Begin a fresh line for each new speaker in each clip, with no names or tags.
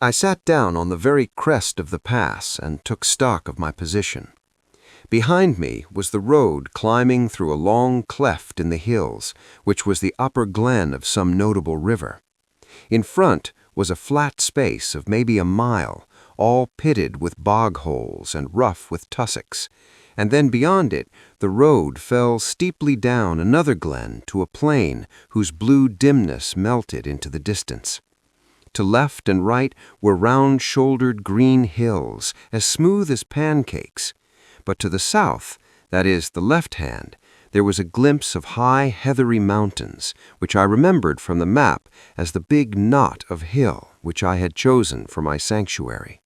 I sat down on the very crest of the pass and took stock of my position. Behind me was the road climbing through a long cleft in the hills, which was the upper glen of some notable river. In front was a flat space of maybe a mile, all pitted with bog holes and rough with tussocks, and then beyond it the road fell steeply down another glen to a plain whose blue dimness melted into the distance. To left and right were round-shouldered green hills, as smooth as pancakes, but to the south, that is, the left hand, there was a glimpse of high, heathery mountains, which I remembered from the map as the big knot of hill which I had chosen for my sanctuary.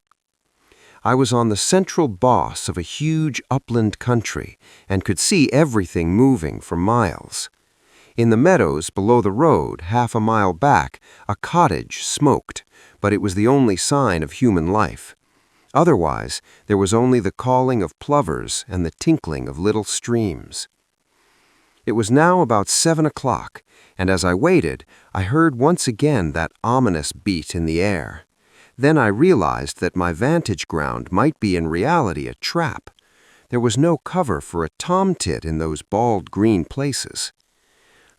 I was on the central boss of a huge upland country and could see everything moving for miles. In the meadows below the road, half a mile back, a cottage smoked, but it was the only sign of human life. Otherwise, there was only the calling of plovers and the tinkling of little streams. It was now about 7 o'clock, and as I waited, I heard once again that ominous beat in the air. Then I realized that my vantage ground might be in reality a trap. There was no cover for a tomtit in those bald green places.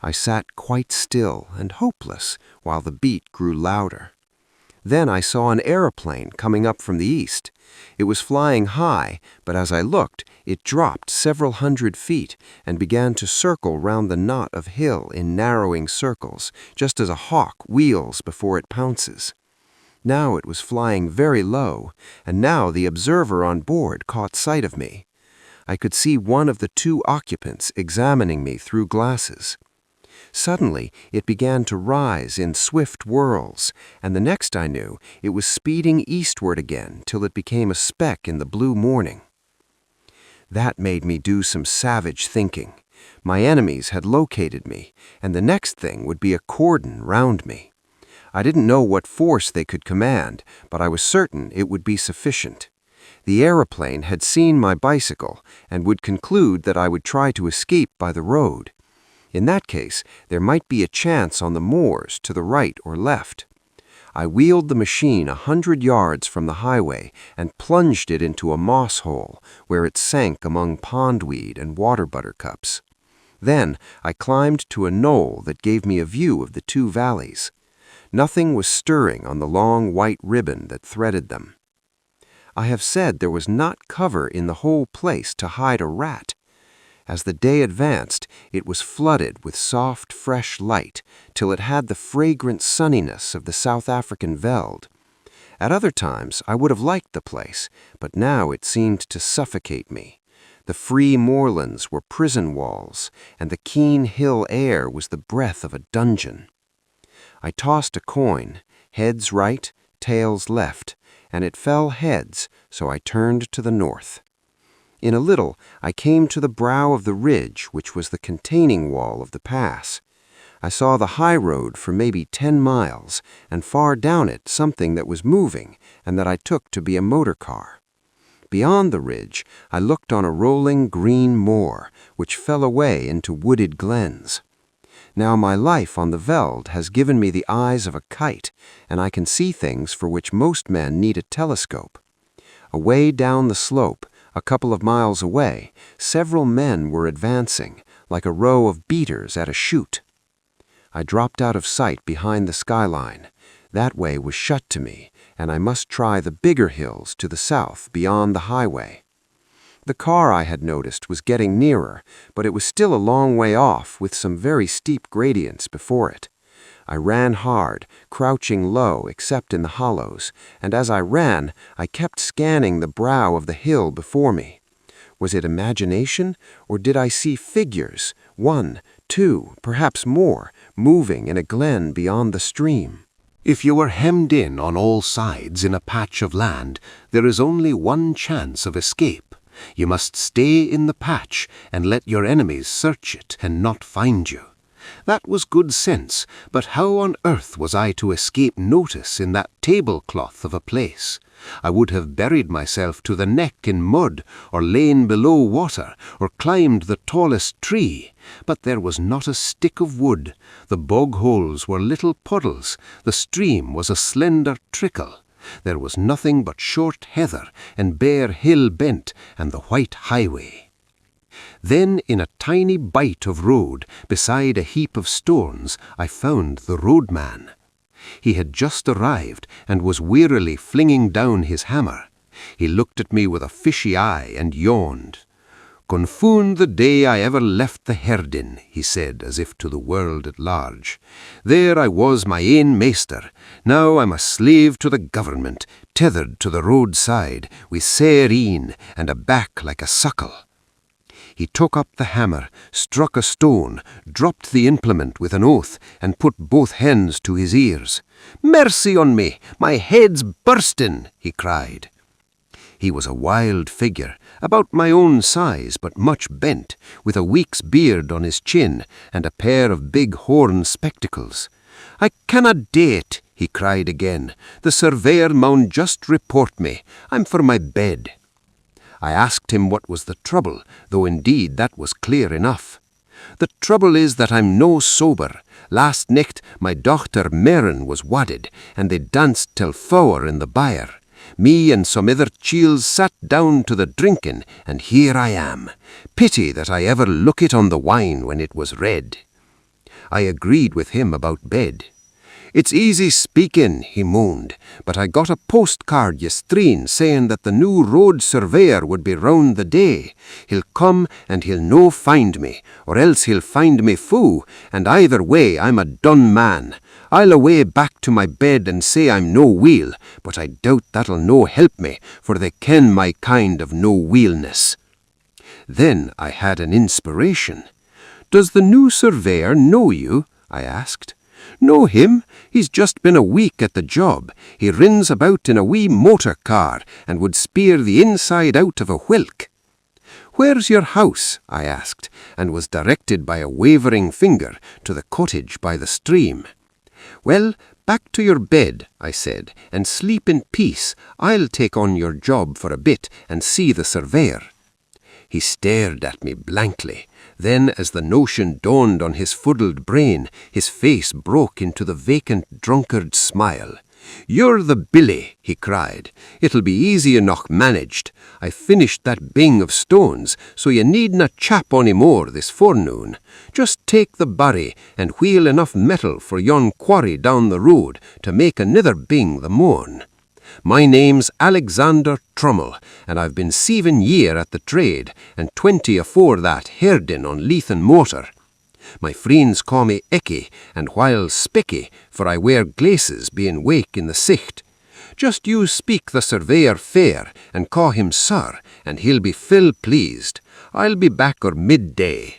I sat quite still and hopeless while the beat grew louder. Then I saw an aeroplane coming up from the east. It was flying high, but as I looked, it dropped several hundred feet and began to circle round the knot of hill in narrowing circles, just as a hawk wheels before it pounces. Now it was flying very low, and now the observer on board caught sight of me. I could see one of the two occupants examining me through glasses. Suddenly, it began to rise in swift whirls, and the next I knew, it was speeding eastward again till it became a speck in the blue morning. That made me do some savage thinking. My enemies had located me, and the next thing would be a cordon round me. I didn't know what force they could command, but I was certain it would be sufficient. The aeroplane had seen my bicycle and would conclude that I would try to escape by the road. In that case, there might be a chance on the moors to the right or left. I wheeled the machine 100 yards from the highway and plunged it into a moss hole, where it sank among pondweed and water buttercups. Then I climbed to a knoll that gave me a view of the two valleys. Nothing was stirring on the long white ribbon that threaded them. I have said there was not cover in the whole place to hide a rat. As the day advanced, it was flooded with soft, fresh light, till it had the fragrant sunniness of the South African veld. At other times, I would have liked the place, but now it seemed to suffocate me. The free moorlands were prison walls, and the keen hill air was the breath of a dungeon. I tossed a coin, heads right, tails left, and it fell heads, so I turned to the north. In a little, I came to the brow of the ridge which was the containing wall of the pass. I saw the high road for maybe 10 miles, and far down it something that was moving and that I took to be a motor car. Beyond the ridge, I looked on a rolling green moor, which fell away into wooded glens. Now my life on the veld has given me the eyes of a kite, and I can see things for which most men need a telescope. Away down the slope, a couple of miles away, several men were advancing, like a row of beaters at a shoot. I dropped out of sight behind the skyline. That way was shut to me, and I must try the bigger hills to the south beyond the highway. The car I had noticed was getting nearer, but it was still a long way off with some very steep gradients before it. I ran hard, crouching low except in the hollows, and as I ran, I kept scanning the brow of the hill before me. Was it imagination, or did I see figures, 1, 2, perhaps more, moving in a glen beyond the stream?
If you are hemmed in on all sides in a patch of land, there is only one chance of escape. You must stay in the patch and let your enemies search it and not find you. That was good sense, but how on earth was I to escape notice in that tablecloth of a place? I would have buried myself to the neck in mud, or lain below water, or climbed the tallest tree, but there was not a stick of wood. The bog holes were little puddles, the stream was a slender trickle. There was nothing but short heather and bare hill bent and the white highway. Then in a tiny bight of road, beside a heap of stones, I found the roadman. He had just arrived and was wearily flinging down his hammer. He looked at me with a fishy eye and yawned. "Confound the day I ever left the herdin," he said, as if to the world at large. "There I was my ain master. Now I'm a slave to the government, tethered to the roadside, wi' sair een and a back like a suckle." He took up the hammer, struck a stone, dropped the implement with an oath, and put both hands to his ears. "Mercy on me, my head's burstin'," he cried. He was a wild figure, about my own size but much bent, with a week's beard on his chin and a pair of big horn spectacles. "I canna date," he cried again. "The surveyor maun just report me. I'm for my bed." I asked him what was the trouble, though indeed that was clear enough. "The trouble is that I'm no sober. Last nicht my dochter Maren was wadded, and they danced till 4 in the byre. Me and some other chiels sat down to the drinking, and here I am. Pity that I ever look it on the wine when it was red." I agreed with him about bed. "It's easy speaking," he moaned, "but I got a postcard yestreen saying that the new road surveyor would be round the day. He'll come and he'll no find me, or else he'll find me fou, and either way I'm a done man. I'll away back to my bed and say I'm no weel, but I doubt that'll no help me, for they ken my kind of no weelness." Then I had an inspiration. "Does the new surveyor know you?" I asked. "Know him? He's just been a week at the job. He rins about in a wee motor car and would spear the inside out of a whelk." "Where's your house?" I asked, and was directed by a wavering finger to the cottage by the stream. "Well, back to your bed," I said, "and sleep in peace. I'll take on your job for a bit and see the surveyor." He stared at me blankly. Then, as the notion dawned on his fuddled brain, his face broke into the vacant drunkard smile. "You're the billy," he cried. "It'll be easy enough managed. I finished that bing of stones, so you needna chap ony more this forenoon. Just take the barry and wheel enough metal for yon quarry down the road to make another bing the morn. My name's Alexander Trummell, and I've been 7 year at the trade, and 20 afore that herdin' on Leith and Mortar. My friends call me Ecky, and while Specky, for I wear glaces being wake in the sicht. Just you speak the surveyor fair, and call him sir, and he'll be full pleased. I'll be back or midday."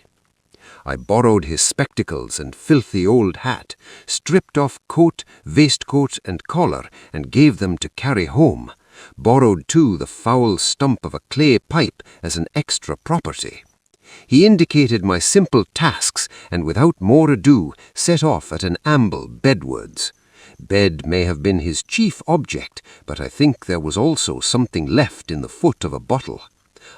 I borrowed his spectacles and filthy old hat, stripped off coat, waistcoat and collar, and gave them to carry home. Borrowed too the foul stump of a clay pipe as an extra property. He indicated my simple tasks, and without more ado set off at an amble bedwards. Bed may have been his chief object, but I think there was also something left in the foot of a bottle.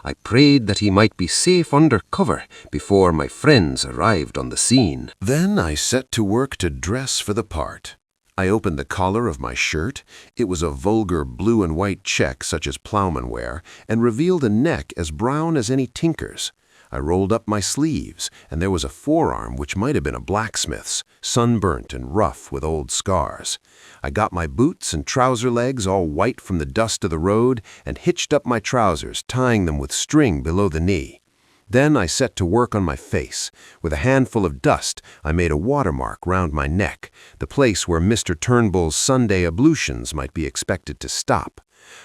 I prayed that he might be safe under cover before my friends arrived on the scene.
Then I set to work to dress for the part. I opened the collar of my shirt. It was a vulgar blue and white check such as ploughmen wear, and revealed a neck as brown as any tinker's. I rolled up my sleeves, and there was a forearm which might have been a blacksmith's, sunburnt and rough with old scars. I got my boots and trouser legs all white from the dust of the road, and hitched up my trousers, tying them with string below the knee. Then I set to work on my face. With a handful of dust, I made a watermark round my neck, the place where Mr. Turnbull's Sunday ablutions might be expected to stop.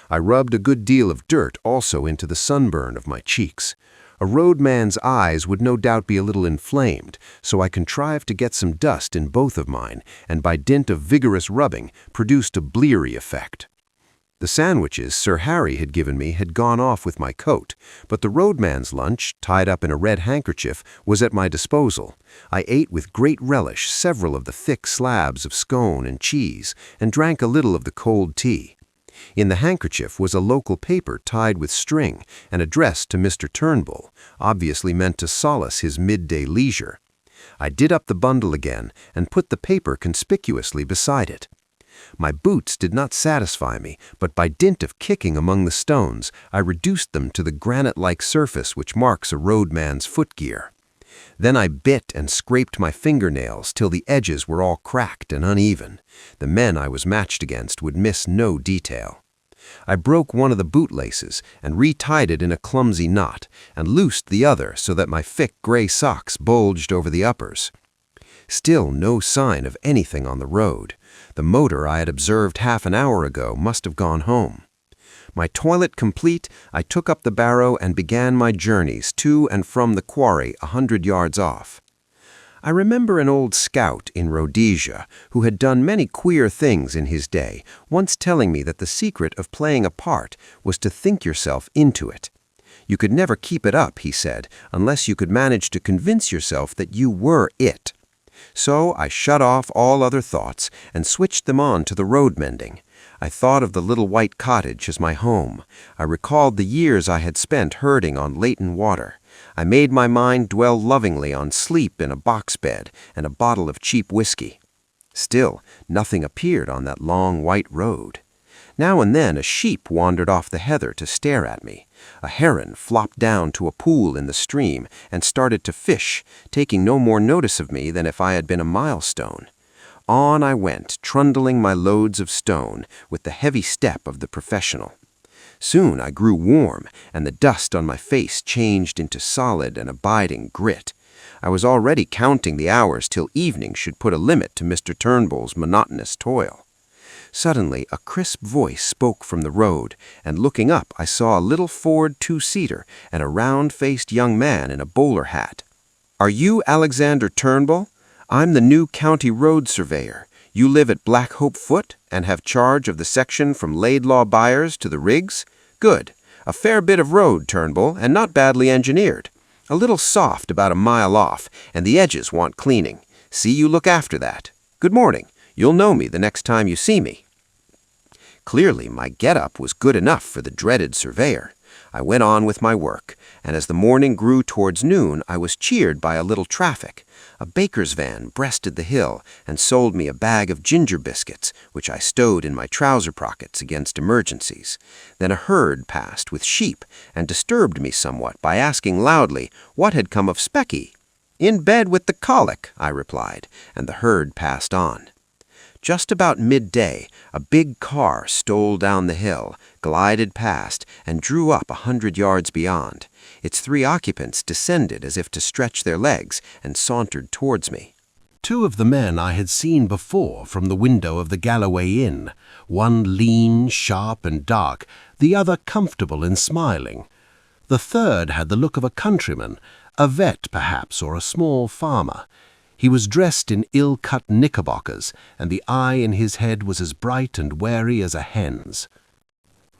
I rubbed a good deal of dirt also into the sunburn of my cheeks. A roadman's eyes would no doubt be a little inflamed, so I contrived to get some dust in both of mine, and by dint of vigorous rubbing, produced a bleary effect. The sandwiches Sir Harry had given me had gone off with my coat, but the roadman's lunch, tied up in a red handkerchief, was at my disposal. I ate with great relish several of the thick slabs of scone and cheese, and drank a little of the cold tea. In the handkerchief was a local paper tied with string and addressed to Mr. Turnbull, obviously meant to solace his midday leisure. I did up the bundle again and put the paper conspicuously beside it. My boots did not satisfy me, but by dint of kicking among the stones, I reduced them to the granite-like surface which marks a roadman's footgear. Then I bit and scraped my fingernails till the edges were all cracked and uneven. The men I was matched against would miss no detail. I broke one of the bootlaces and retied it in a clumsy knot, and loosed the other so that my thick gray socks bulged over the uppers. Still no sign of anything on the road. The motor I had observed half an hour ago must have gone home. My toilet complete, I took up the barrow and began my journeys to and from the quarry 100 yards off. I remember an old scout in Rhodesia, who had done many queer things in his day, once telling me that the secret of playing a part was to think yourself into it. You could never keep it up, he said, unless you could manage to convince yourself that you were it. So I shut off all other thoughts and switched them on to the road mending. I thought of the little white cottage as my home. I recalled the years I had spent herding on Leighton water. I made my mind dwell lovingly on sleep in a box bed and a bottle of cheap whiskey. Still, nothing appeared on that long white road. Now and then a sheep wandered off the heather to stare at me. A heron flopped down to a pool in the stream and started to fish, taking no more notice of me than if I had been a milestone. On I went, trundling my loads of stone with the heavy step of the professional. Soon I grew warm, and the dust on my face changed into solid and abiding grit. I was already counting the hours till evening should put a limit to Mr. Turnbull's monotonous toil. Suddenly a crisp voice spoke from the road, and looking up I saw a little Ford two-seater and a round-faced young man in a bowler hat. "Are you Alexander Turnbull? I'm the new county road surveyor. You live at Black Hope Foot and have charge of the section from Laidlaw Byres to the Riggs? Good. A fair bit of road, Turnbull, and not badly engineered. A little soft about a mile off, and the edges want cleaning. See you look after that. Good morning. You'll know me the next time you see me." Clearly, my get-up was good enough for the dreaded surveyor. I went on with my work, and as the morning grew towards noon, I was cheered by a little traffic. A baker's van breasted the hill and sold me a bag of ginger biscuits, which I stowed in my trouser pockets against emergencies. Then a herd passed with sheep and disturbed me somewhat by asking loudly what had come of Specky. "In bed with the colic," I replied, and the herd passed on. Just about midday, a big car stole down the hill, glided past, and drew up 100 yards beyond. Its 3 occupants descended as if to stretch their legs and sauntered towards me.
2 of the men I had seen before from the window of the Galloway Inn, one lean, sharp, and dark, the other comfortable and smiling. The third had the look of a countryman, a vet perhaps, or a small farmer. He was dressed in ill-cut knickerbockers, and the eye in his head was as bright and wary as a hen's.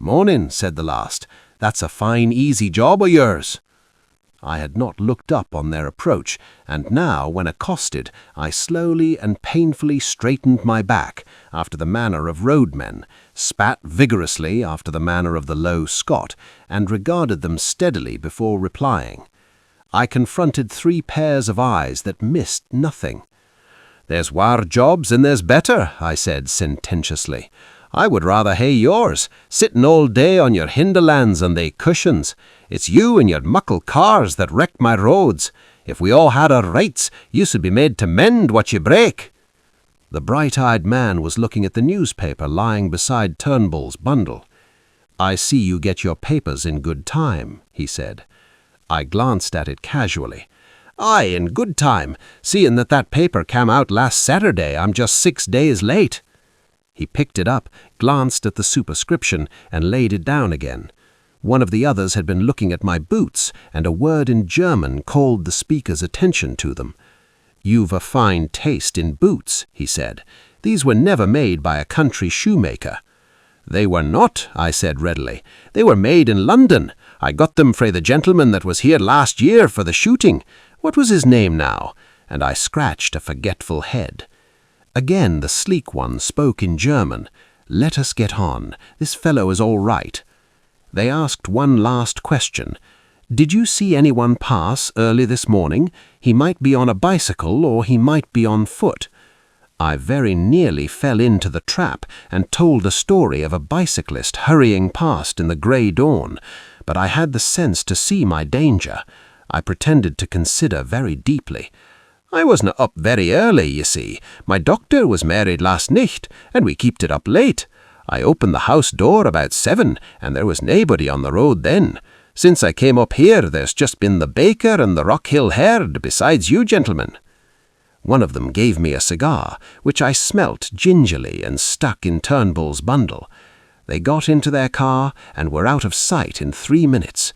"Mornin'," said the last. "That's a fine, easy job of yours." I had not looked up on their approach, and now, when accosted, I slowly and painfully straightened my back, after the manner of roadmen, spat vigorously after the manner of the low Scot, and regarded them steadily before replying. I confronted 3 pairs of eyes that missed nothing. "There's waur jobs and there's better," I said sententiously. "I would rather hae yours, sitting all day on your hinderlands on they cushions. It's you and your muckle cars that wreck my roads. If we all had our rights, you should be made to mend what you break." The bright-eyed man was looking at the newspaper lying beside Turnbull's bundle. "I see you get your papers in good time," he said. I glanced at it casually. "Aye, in good time. Seeing that paper came out last Saturday, I'm just 6 days late." He picked it up, glanced at the superscription, and laid it down again. One of the others had been looking at my boots, and a word in German called the speaker's attention to them. "You've a fine taste in boots," he said. "These were never made by a country shoemaker." "They were not," I said readily. "They were made in London. I got them frae the gentleman that was here last year for the shooting. What was his name now?" And I scratched a forgetful head. Again the sleek one spoke in German. "Let us get on. This fellow is all right." They asked one last question. "Did you see anyone pass early this morning? He might be on a bicycle or he might be on foot."
I very nearly fell into the trap and told the story of a bicyclist hurrying past in the grey dawn, but I had the sense to see my danger. I pretended to consider very deeply. "I wasna up very early, you see. My doctor was married last nicht, and we keeped it up late. I opened the house door about 7, and there was naebody on the road then. Since I came up here, there's just been the baker and the Rockhill herd, besides you gentlemen." One of them gave me a cigar, which I smelt gingerly and stuck in Turnbull's bundle. They got into their car and were out of sight in 3 minutes.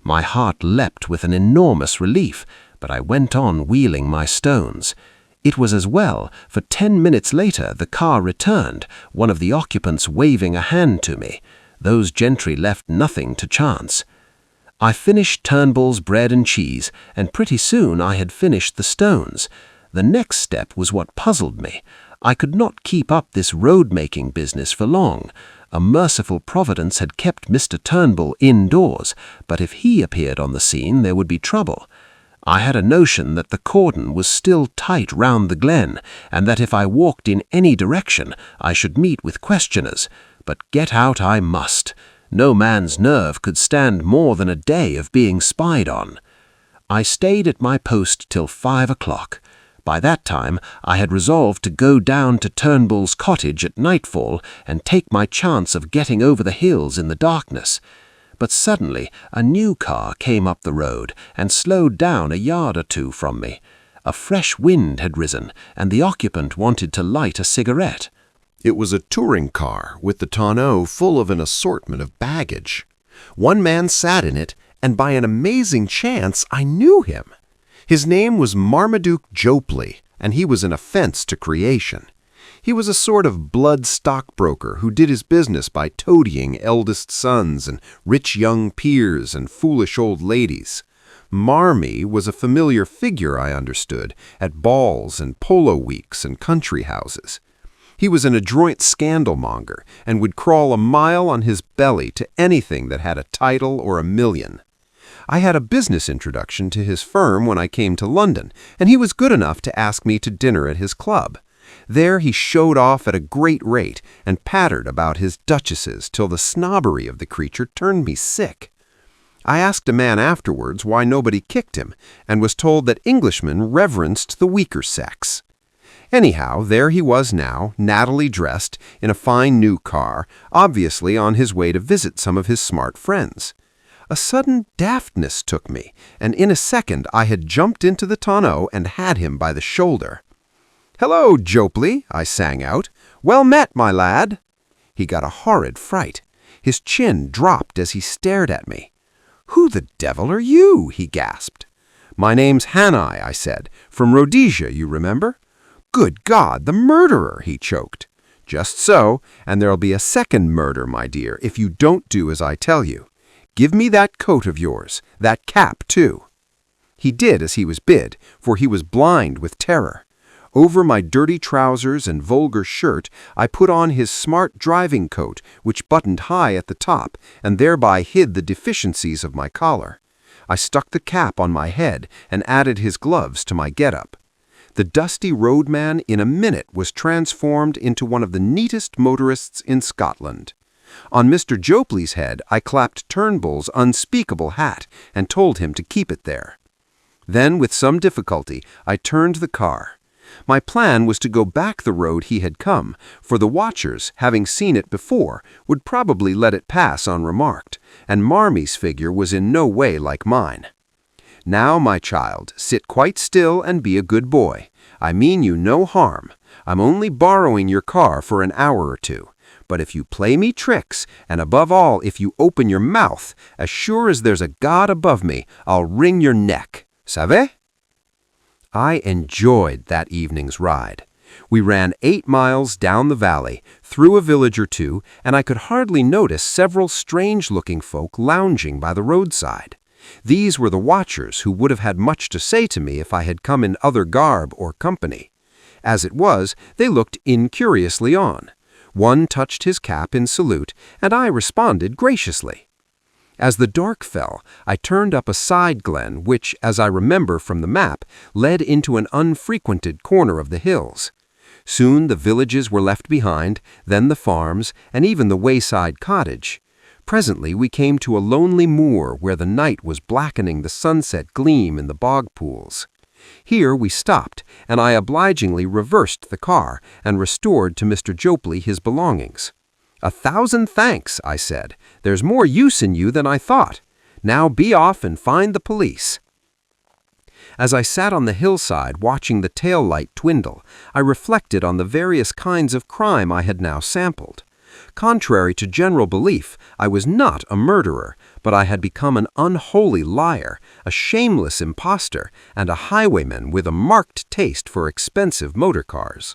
My heart leapt with an enormous relief, but I went on wheeling my stones. It was as well, for 10 minutes later the car returned, one of the occupants waving a hand to me. Those gentry left nothing to chance. I finished Turnbull's bread and cheese, and pretty soon I had finished the stones. The next step was what puzzled me. I could not keep up this road-making business for long. A merciful providence had kept Mr. Turnbull indoors, but if he appeared on the scene there would be trouble. I had a notion that the cordon was still tight round the glen, and that if I walked in any direction I should meet with questioners, but get out I must. No man's nerve could stand more than a day of being spied on. I stayed at my post till 5 o'clock. By that time I had resolved to go down to Turnbull's cottage at nightfall and take my chance of getting over the hills in the darkness. But suddenly a new car came up the road and slowed down a yard or two from me. A fresh wind had risen, and the occupant wanted to light a cigarette.
It was a touring car with the tonneau full of an assortment of baggage. One man sat in it, and by an amazing chance I knew him. His name was Marmaduke Jopley, and he was an offense to creation. He was a sort of blood stockbroker who did his business by toadying eldest sons and rich young peers and foolish old ladies. Marmy was a familiar figure, I understood, at balls and polo weeks and country houses. He was an adroit scandalmonger and would crawl a mile on his belly to anything that had a title or a million. I had a business introduction to his firm when I came to London, and he was good enough to ask me to dinner at his club. There he showed off at a great rate and pattered about his duchesses till the snobbery of the creature turned me sick. I asked a man afterwards why nobody kicked him, and was told that Englishmen reverenced the weaker sex. Anyhow, there he was now, nattily dressed, in a fine new car, obviously on his way to visit some of his smart friends. A sudden daftness took me, and in a second I had jumped into the tonneau and had him by the shoulder. "Hello, Jopley," I sang out. "Well met, my lad." He got a horrid fright. His chin dropped as he stared at me. "Who the devil are you?" he gasped. "My name's Hannay," I said. "From Rhodesia, you remember?" "Good God, the murderer!" he choked. "Just so, and there'll be a second murder, my dear, if you don't do as I tell you. Give me that coat of yours, that cap, too." He did as he was bid, for he was blind with terror. Over my dirty trousers and vulgar shirt, I put on his smart driving coat, which buttoned high at the top, and thereby hid the deficiencies of my collar. I stuck the cap on my head and added his gloves to my get-up. The dusty roadman in a minute was transformed into one of the neatest motorists in Scotland. On Mr. Jopley's head I clapped Turnbull's unspeakable hat and told him to keep it there. Then, with some difficulty, I turned the car. My plan was to go back the road he had come, for the watchers, having seen it before, would probably let it pass unremarked, and Marmy's figure was in no way like mine. "Now, my child, sit quite still and be a good boy. I mean you no harm. I'm only borrowing your car for an hour or two. But if you play me tricks, and above all if you open your mouth, as sure as there's a God above me, I'll wring your neck. Savez?" I enjoyed that evening's ride. We ran 8 miles down the valley, through a village or two, and I could hardly notice several strange-looking folk lounging by the roadside. These were the watchers who would have had much to say to me if I had come in other garb or company. As it was, they looked incuriously on. One touched his cap in salute, and I responded graciously. As the dark fell, I turned up a side glen which, as I remember from the map, led into an unfrequented corner of the hills. Soon the villages were left behind, then the farms, and even the wayside cottage. Presently we came to a lonely moor where the night was blackening the sunset gleam in the bog pools. Here we stopped, and I obligingly reversed the car and restored to Mr. Jopley his belongings. "1,000 thanks," I said. "There's more use in you than I thought. Now be off and find the police." As I sat on the hillside watching the tail light dwindle, I reflected on the various kinds of crime I had now sampled. Contrary to general belief, I was not a murderer, but I had become an unholy liar, a shameless impostor, and a highwayman with a marked taste for expensive motor cars.